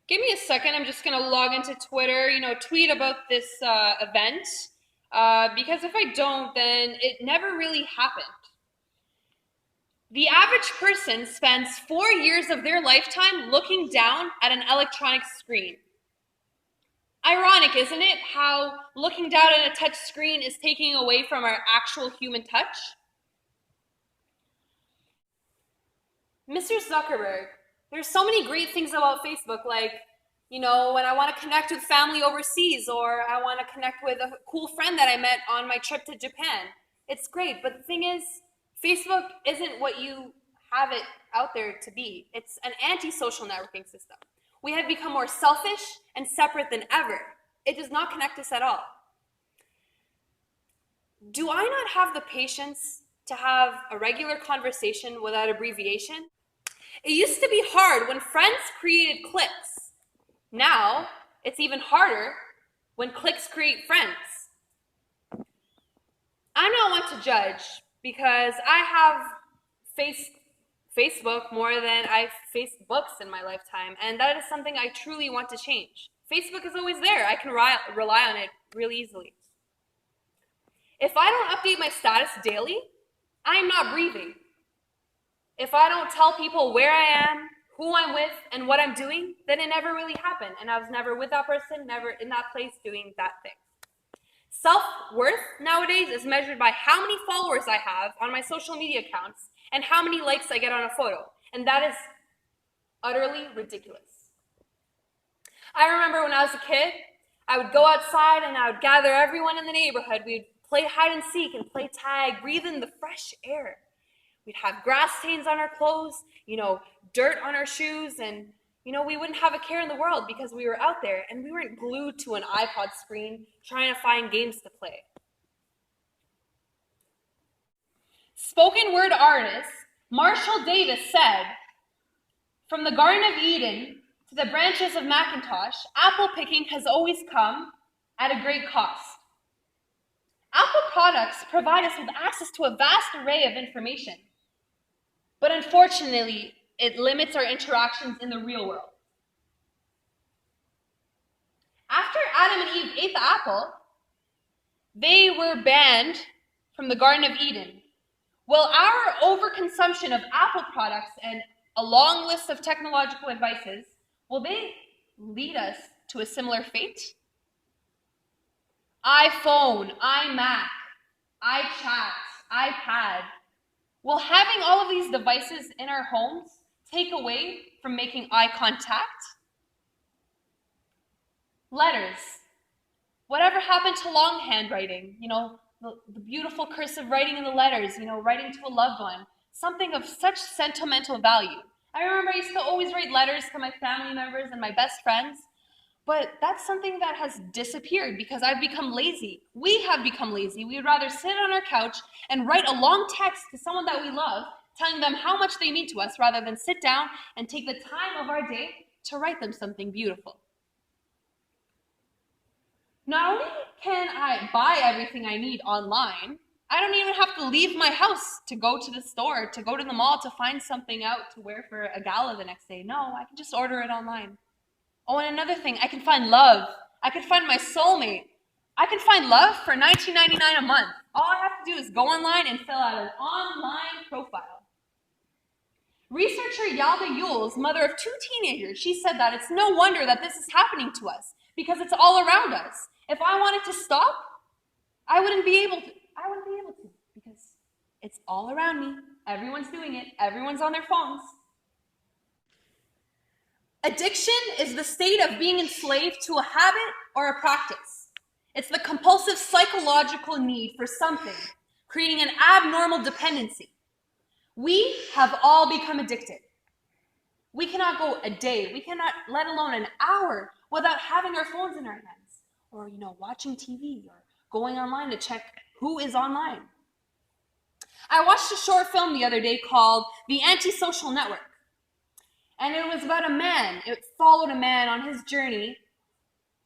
Give me a second. I'm just going to log into Twitter, tweet about this event. Because if I don't, then it never really happened. The average person spends 4 years of their lifetime looking down at an electronic screen. Ironic, isn't it, how looking down at a touch screen is taking away from our actual human touch? Mr. Zuckerberg, there's so many great things about Facebook, like, when I want to connect with family overseas, or I want to connect with a cool friend that I met on my trip to Japan. It's great, but the thing is, Facebook isn't what you have it out there to be. It's an anti-social networking system. We have become more selfish and separate than ever. It does not connect us at all. Do I not have the patience to have a regular conversation without abbreviation? It used to be hard when friends created cliques. Now, it's even harder when cliques create friends. I'm not one to judge because I have Facebook more than I've faced books in my lifetime, and that is something I truly want to change. Facebook is always there. I can rely on it really easily. If I don't update my status daily, I'm not breathing. If I don't tell people where I am, who I'm with, and what I'm doing, then it never really happened, and I was never with that person, never in that place doing that thing. Self-worth nowadays is measured by how many followers I have on my social media accounts and how many likes I get on a photo, and that is utterly ridiculous. I remember when I was a kid, I would go outside and I would gather everyone in the neighborhood. We'd play hide and seek and play tag, breathe in the fresh air. We'd have grass stains on our clothes, dirt on our shoes, and we wouldn't have a care in the world because we were out there and we weren't glued to an iPod screen trying to find games to play. Spoken word artist Marshall Davis said, "From the Garden of Eden to the branches of Macintosh, apple picking has always come at a great cost." Apple products provide us with access to a vast array of information, but unfortunately, it limits our interactions in the real world. After Adam and Eve ate the apple, they were banned from the Garden of Eden. Will our overconsumption of Apple products and a long list of technological advices, will they lead us to a similar fate? iPhone, iMac, iChat, iPad. Will having all of these devices in our homes take away from making eye contact? Letters. Whatever happened to longhand writing? The beautiful cursive writing in the letters, writing to a loved one. Something of such sentimental value. I remember I used to always write letters to my family members and my best friends, but that's something that has disappeared because I've become lazy. We have become lazy. We would rather sit on our couch and write a long text to someone that we love, telling them how much they mean to us, rather than sit down and take the time of our day to write them something beautiful. Not only can I buy everything I need online, I don't even have to leave my house to go to the store, to go to the mall to find something out to wear for a gala the next day. No, I can just order it online. Oh, and another thing, I can find love. I can find my soulmate. I can find love for $19.99 a month. All I have to do is go online and fill out an online profile. Researcher Yalda Yules, mother of 2 teenagers, she said that it's no wonder that this is happening to us because it's all around us. If I wanted to stop, I wouldn't be able to because it's all around me. Everyone's doing it. Everyone's on their phones. Addiction is the state of being enslaved to a habit or a practice. It's the compulsive psychological need for something, creating an abnormal dependency. We have all become addicted. We cannot go a day, we cannot, let alone an hour, without having our phones in our hands, or watching TV, or going online to check who is online. I watched a short film the other day called The Antisocial Network. And it was about a man. It followed a man on his journey.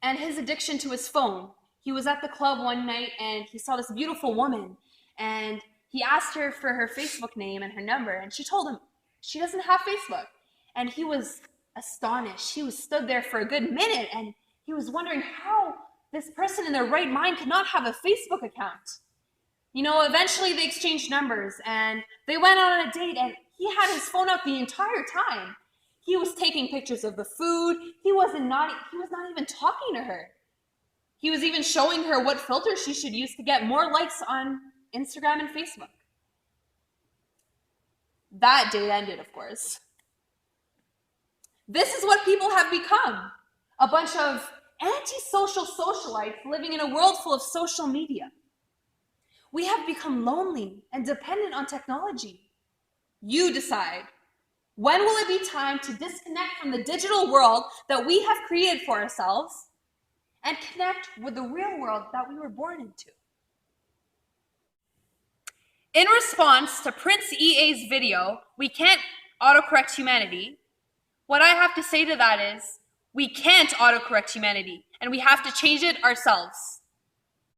and his addiction to his phone. He was at the club one night and he saw this beautiful woman, and he asked her for her Facebook name and her number, and she told him she doesn't have Facebook. And he was astonished. He was stood there for a good minute, and he was wondering how this person in their right mind could not have a Facebook account. Eventually they exchanged numbers, and they went out on a date, and he had his phone out the entire time. He was taking pictures of the food. He was not even talking to her. He was even showing her what filter she should use to get more likes on Instagram and Facebook. That date ended, of course. This is what people have become. A bunch of antisocial socialites living in a world full of social media. We have become lonely and dependent on technology. You decide. When will it be time to disconnect from the digital world that we have created for ourselves and connect with the real world that we were born into? In response to Prince EA's video, "We can't autocorrect humanity," what I have to say to that is, we can't autocorrect humanity, and we have to change it ourselves.